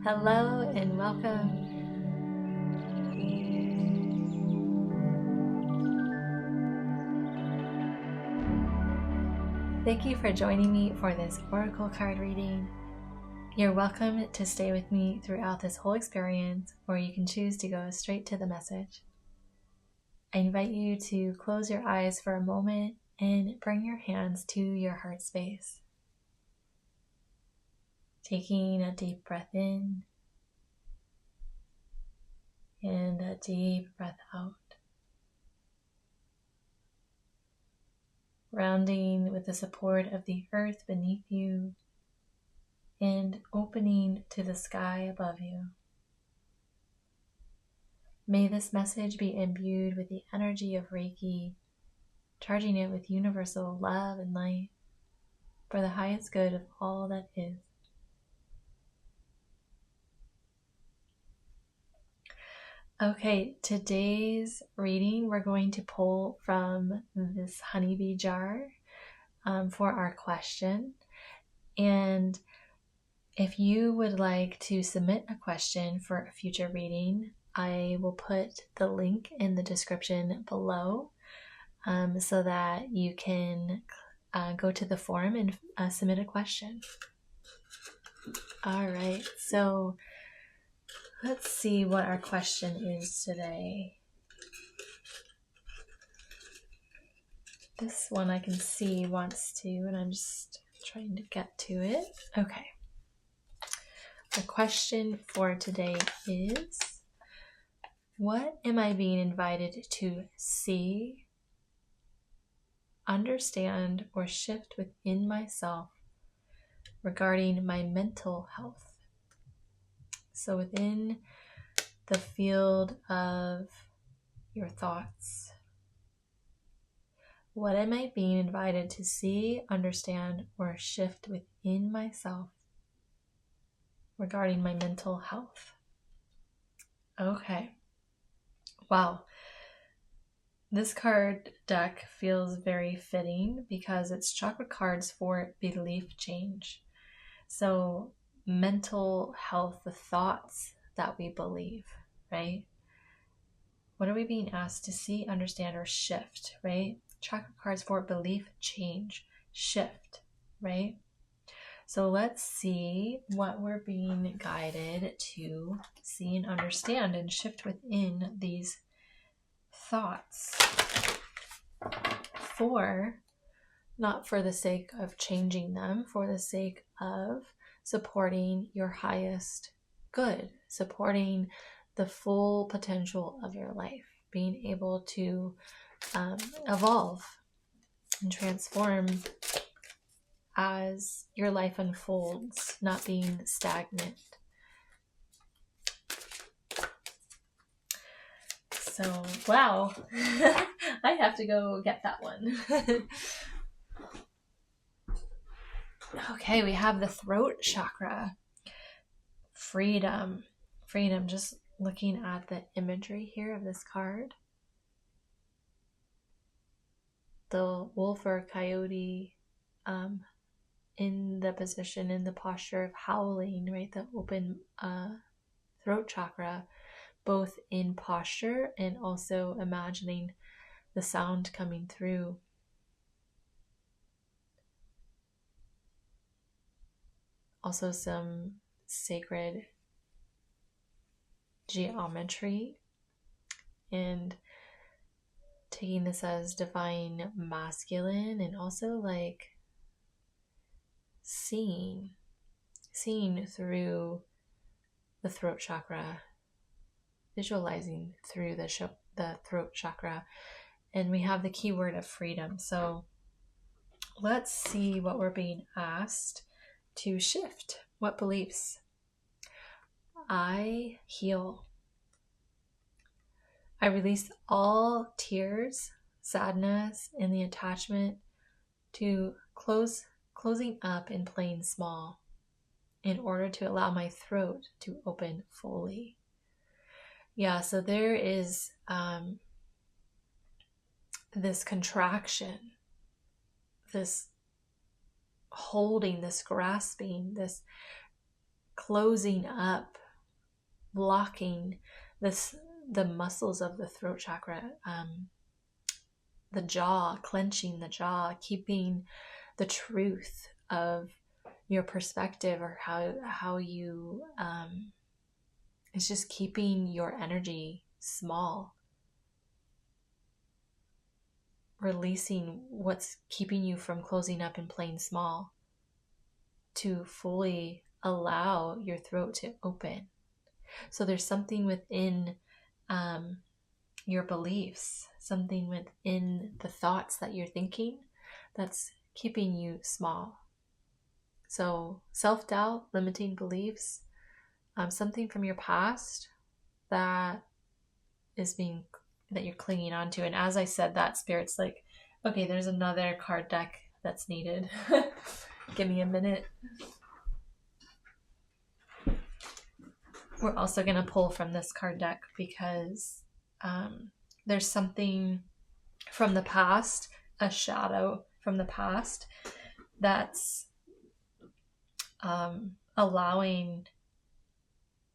Hello and welcome. Thank you for joining me for this oracle card reading. You're welcome to stay with me throughout this whole experience, or you can choose to go straight to the message. I invite you to close your eyes for a moment and bring your hands to your heart space. Taking a deep breath in and a deep breath out. Grounding with the support of the earth beneath you and opening to the sky above you. May this message be imbued with the energy of Reiki, charging it with universal love and light for the highest good of all that is. Okay, today's reading, we're going to pull from this honeybee jar for our question. And if you would like to submit a question for a future reading, I will put the link in the description below so that you can go to the forum and submit a question. All right, so let's see what our question is today. This one I can see wants to, and I'm just trying to get to it. Okay. The question for today is, what am I being invited to see, understand, or shift within myself regarding my mental health? So within the field of your thoughts, what am I being invited to see, understand, or shift within myself regarding my mental health? Okay. Wow. This card deck feels very fitting because it's chakra cards for belief change. So mental health, the thoughts that we believe, right? What are we being asked to see, understand, or shift, right? Chakra cards for belief change, shift, right? So let's see what we're being guided to see and understand and shift within these thoughts not for the sake of changing them, for the sake of supporting your highest good, supporting the full potential of your life, being able to evolve and transform as your life unfolds, not being stagnant. So, wow, I have to go get that one. Okay, we have the throat chakra. Freedom, just looking at the imagery here of this card. The wolf or coyote in the position, in the posture of howling, right? The open throat chakra, both in posture and also imagining the sound coming through. Also some sacred geometry and taking this as divine masculine, and also like seeing through the throat chakra, visualizing through the throat chakra. And we have the keyword of freedom. So let's see what we're being asked to shift. What beliefs? I heal. I release all tears, sadness, and the attachment to closing up and playing small in order to allow my throat to open fully. Yeah, so there is this contraction, this holding, this grasping, this closing up, blocking the muscles of the throat chakra, the jaw, clenching the jaw, keeping the truth of your perspective, or how you it's just keeping your energy small, releasing what's keeping you from closing up and playing small, to fully allow your throat to open. So there's something within your beliefs, something within the thoughts that you're thinking that's keeping you small. So self-doubt, limiting beliefs, something from your past that you're clinging on to. And as I said that, Spirit's like, okay, there's another card deck that's needed. Give me a minute. We're also going to pull from this card deck because there's something from the past, a shadow from the past, that's allowing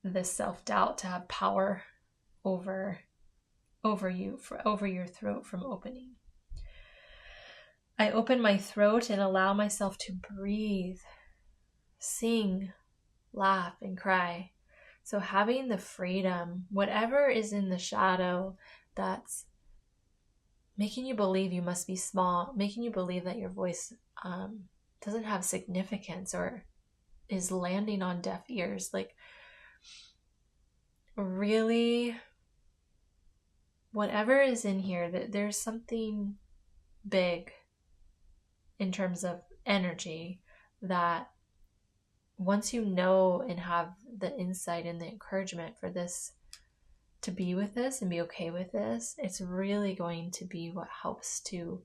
this self-doubt to have power over you, over your throat from opening. I open my throat and allow myself to breathe, sing, laugh, and cry. So having the freedom, whatever is in the shadow that's making you believe you must be small, making you believe that your voice doesn't have significance or is landing on deaf ears, like really, whatever is in here, that there's something big in terms of energy that once you know and have the insight and the encouragement for this, to be with this and be okay with this, it's really going to be what helps to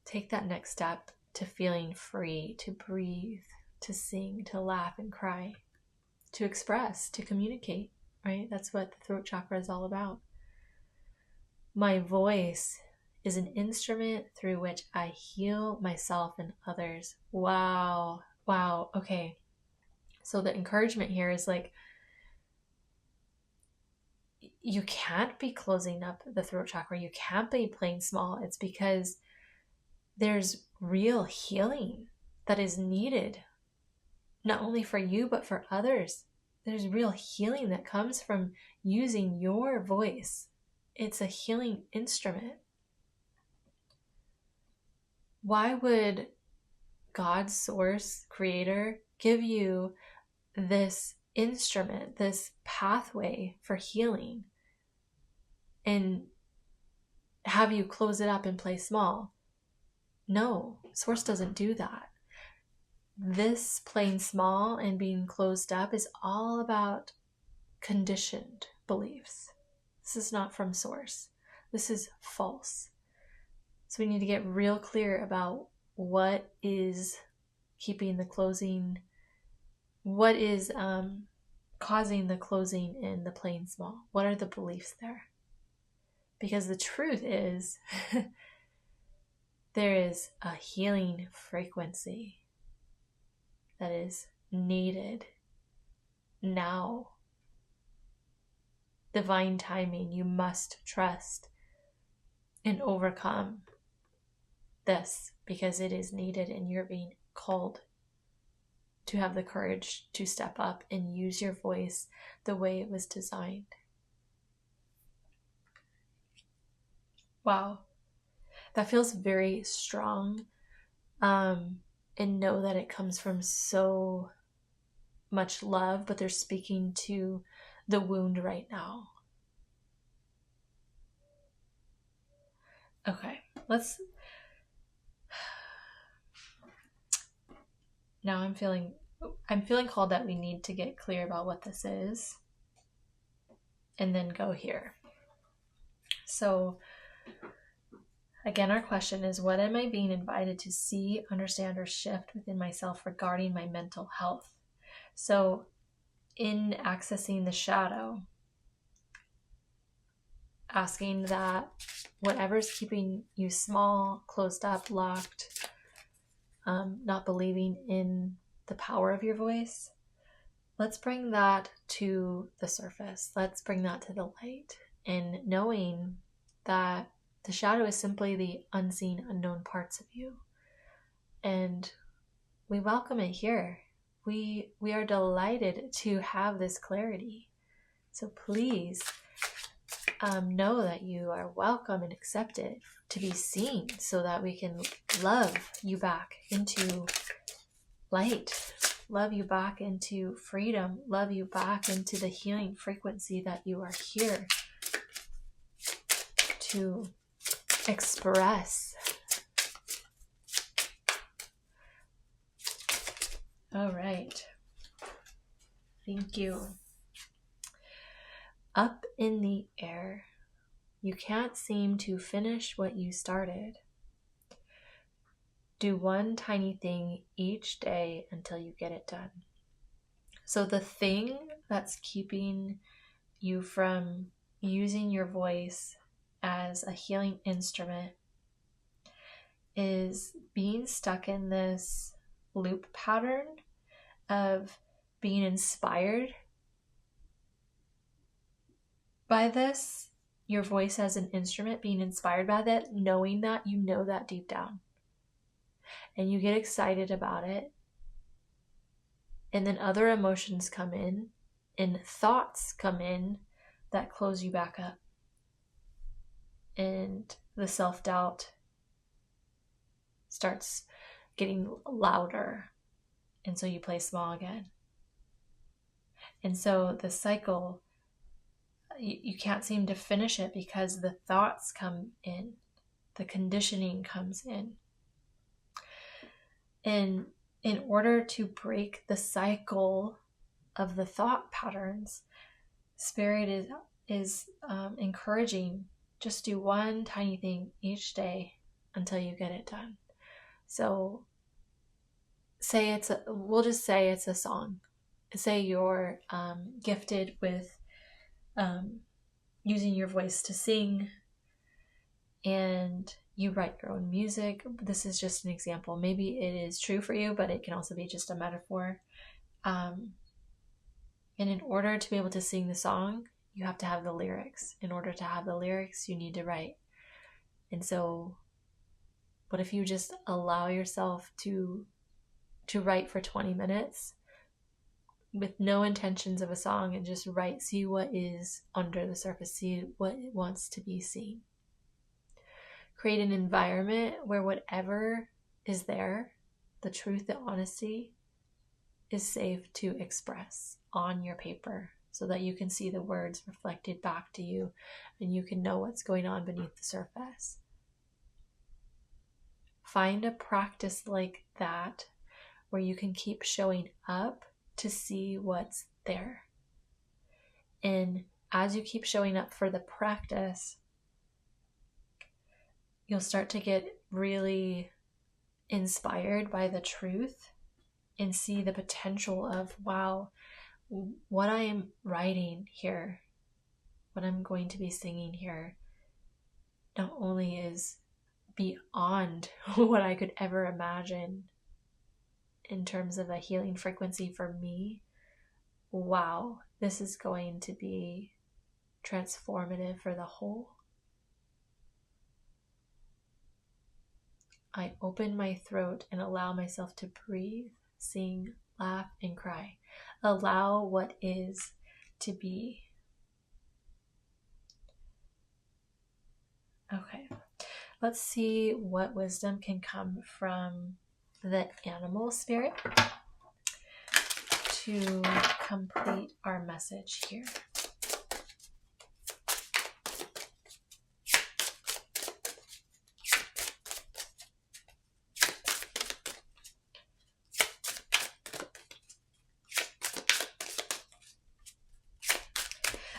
take that next step to feeling free, to breathe, to sing, to laugh and cry, to express, to communicate, right? That's what the throat chakra is all about. My voice is an instrument through which I heal myself and others. Wow. Okay. So the encouragement here is like, you can't be closing up the throat chakra. You can't be playing small. It's because there's real healing that is needed, not only for you, but for others. There's real healing that comes from using your voice. It's a healing instrument. Why would God, source, creator, give you this instrument, this pathway for healing, and have you close it up and play small? No, source doesn't do that. This playing small and being closed up is all about conditioned beliefs. This is not from source. This is false. So we need to get real clear about what is keeping the closing, what is causing the closing and the playing small. What are the beliefs there? Because the truth is, there is a healing frequency that is needed now. Divine timing, you must trust and overcome this because it is needed, and you're being called to have the courage to step up and use your voice the way it was designed. Wow. That feels very strong. And know that it comes from so much love, but they're speaking to the wound right now. Okay, now I'm feeling called that we need to get clear about what this is and then go here. So again, our question is, what am I being invited to see, understand, or shift within myself regarding my mental health? So in accessing the shadow, asking that whatever's keeping you small, closed up, locked, not believing in the power of your voice, let's bring that to the surface. Let's bring that to the light. And knowing that the shadow is simply the unseen, unknown parts of you. And we welcome it here. We are delighted to have this clarity. So please know that you are welcome and accepted to be seen, so that we can love you back into light, love you back into freedom, love you back into the healing frequency that you are here to express. All right. Thank you. Up in the air. You can't seem to finish what you started. Do one tiny thing each day until you get it done. So the thing that's keeping you from using your voice as a healing instrument is being stuck in this loop pattern of being inspired by this, your voice as an instrument, being inspired by that, knowing that, you know that deep down. And you get excited about it. And then other emotions come in and thoughts come in that close you back up. And the self-doubt starts getting louder. And so you play small again. And so the cycle, you can't seem to finish it because the thoughts come in, the conditioning comes in. And in order to break the cycle of the thought patterns, Spirit is encouraging, just do one tiny thing each day until you get it done. So we'll just say it's a song. Say you're gifted with using your voice to sing, and you write your own music. This is just an example. Maybe it is true for you, but it can also be just a metaphor. And in order to be able to sing the song, you have to have the lyrics. In order to have the lyrics, you need to write. And so, what if you just allow yourself to write for 20 minutes with no intentions of a song and just write, see what is under the surface, see what it wants to be seen. Create an environment where whatever is there, the truth, the honesty, is safe to express on your paper so that you can see the words reflected back to you and you can know what's going on beneath the surface. Find a practice like that where you can keep showing up to see what's there. And as you keep showing up for the practice, you'll start to get really inspired by the truth and see the potential of, wow, what I am writing here, what I'm going to be singing here, not only is beyond what I could ever imagine in terms of a healing frequency for me, wow, this is going to be transformative for the whole. I open my throat and allow myself to breathe, sing, laugh, and cry. Allow what is to be. Okay, let's see what wisdom can come from the animal spirit to complete our message here.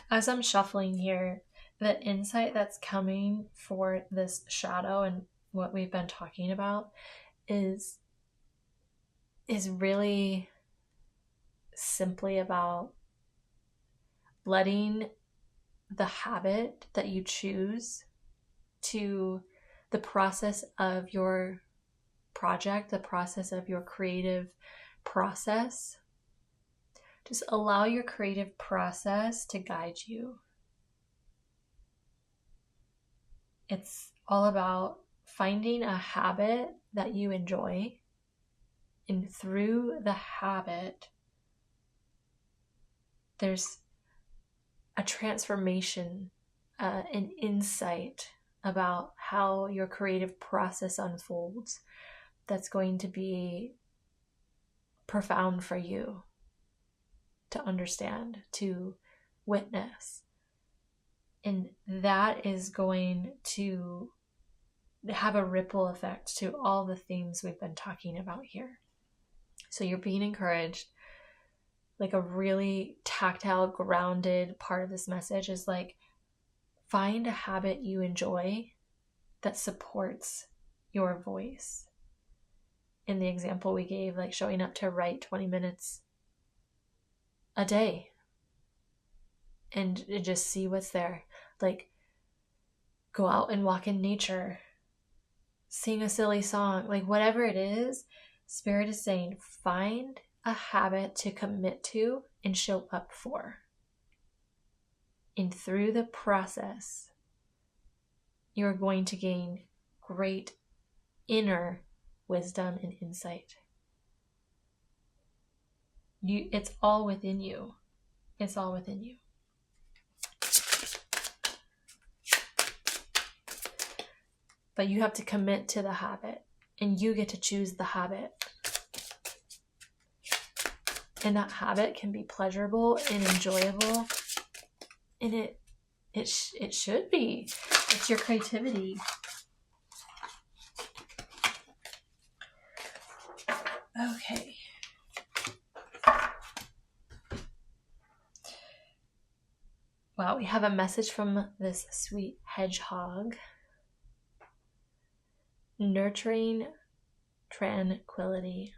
As I'm shuffling here, the insight that's coming for this shadow and what we've been talking about is really simply about letting the habit that you choose to the process of your project, the process of your creative process, Just allow your creative process to guide you. It's all about finding a habit that you enjoy, and through the habit, there's a transformation, an insight about how your creative process unfolds that's going to be profound for you to understand, to witness. And that is going to have a ripple effect to all the themes we've been talking about here. So you're being encouraged. Like a really tactile, grounded part of this message is like, find a habit you enjoy that supports your voice. In the example we gave, like showing up to write 20 minutes a day and just see what's there. Like, go out and walk in nature, sing a silly song, like whatever it is, Spirit is saying, find a habit to commit to and show up for. And through the process, you're going to gain great inner wisdom and insight. It's all within you. It's all within you. But you have to commit to the habit, and you get to choose the habit. And that habit can be pleasurable and enjoyable, and it should be. It's your creativity. Okay. Wow, we have a message from this sweet hedgehog. Nurturing tranquility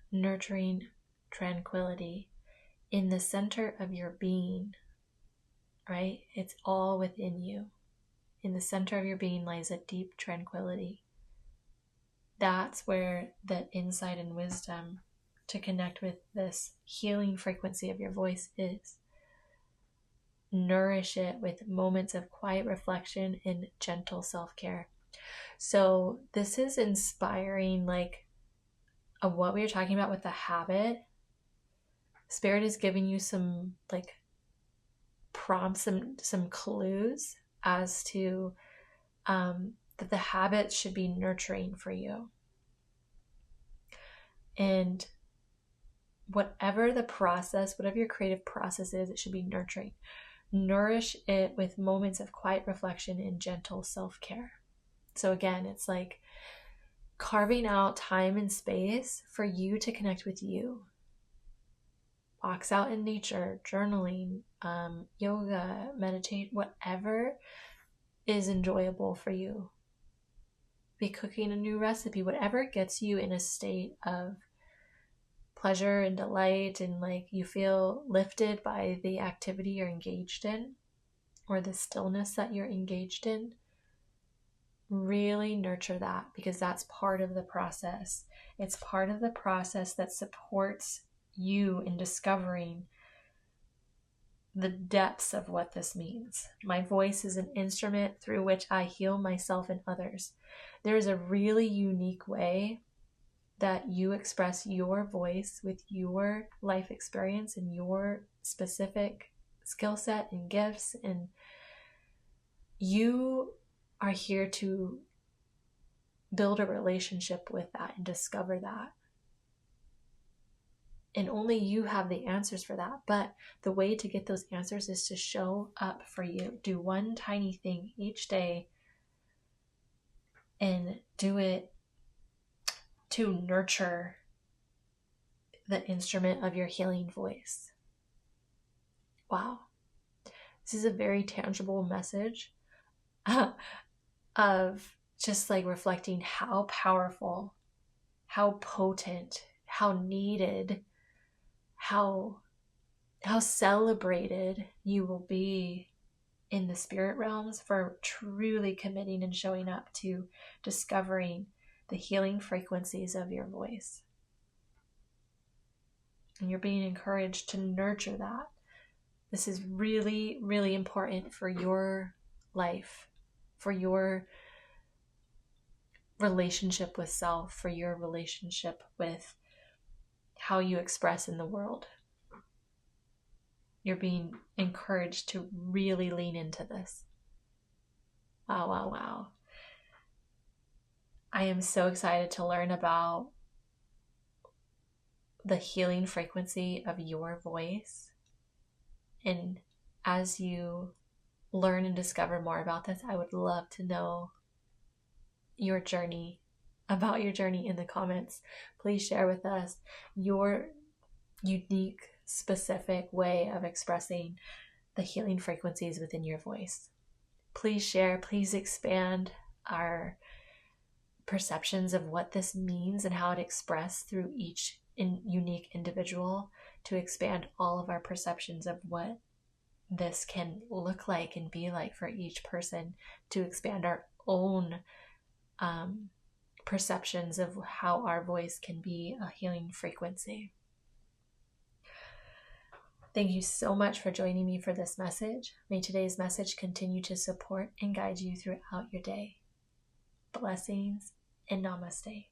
in the center of your being, right? It's all within you. In the center of your being lies a deep tranquility. That's where the insight and wisdom to connect with this healing frequency of your voice is. Nourish it with moments of quiet reflection and gentle self-care. So this is inspiring, like, of what we were talking about with the habit. Spirit is giving you some like prompts, some clues as to that the habit should be nurturing for you. And whatever the process, whatever your creative process is, it should be nurturing. Nourish it with moments of quiet reflection and gentle self-care. So again, it's like carving out time and space for you to connect with you. Walks out in nature, journaling, yoga, meditate, whatever is enjoyable for you. Be cooking a new recipe, whatever gets you in a state of pleasure and delight, and like you feel lifted by the activity you're engaged in or the stillness that you're engaged in. Really nurture that, because that's part of the process. It's part of the process that supports you in discovering the depths of what this means. My voice is an instrument through which I heal myself and others. There is a really unique way that you express your voice with your life experience and your specific skill set and gifts, and you are here to build a relationship with that and discover that. And only you have the answers for that. But the way to get those answers is to show up for you. Do one tiny thing each day and do it to nurture the instrument of your healing voice. Wow. This is a very tangible message of just like reflecting how powerful, how potent, how needed, how celebrated you will be in the spirit realms for truly committing and showing up to discovering the healing frequencies of your voice. And you're being encouraged to nurture that. This is really, really important for your life, for your relationship with self, for your relationship with how you express in the world. You're being encouraged to really lean into this. Wow, wow, wow. I am so excited to learn about the healing frequency of your voice. And as you learn and discover more about this, I would love to know your journey, about your journey in the comments. Please share with us your unique, specific way of expressing the healing frequencies within your voice. Please share, please expand our perceptions of what this means and how it expressed through each unique individual, to expand all of our perceptions of what this can look like and be like for each person, to expand our own perceptions of how our voice can be a healing frequency. Thank you so much for joining me for this message. May today's message continue to support and guide you throughout your day. Blessings and namaste.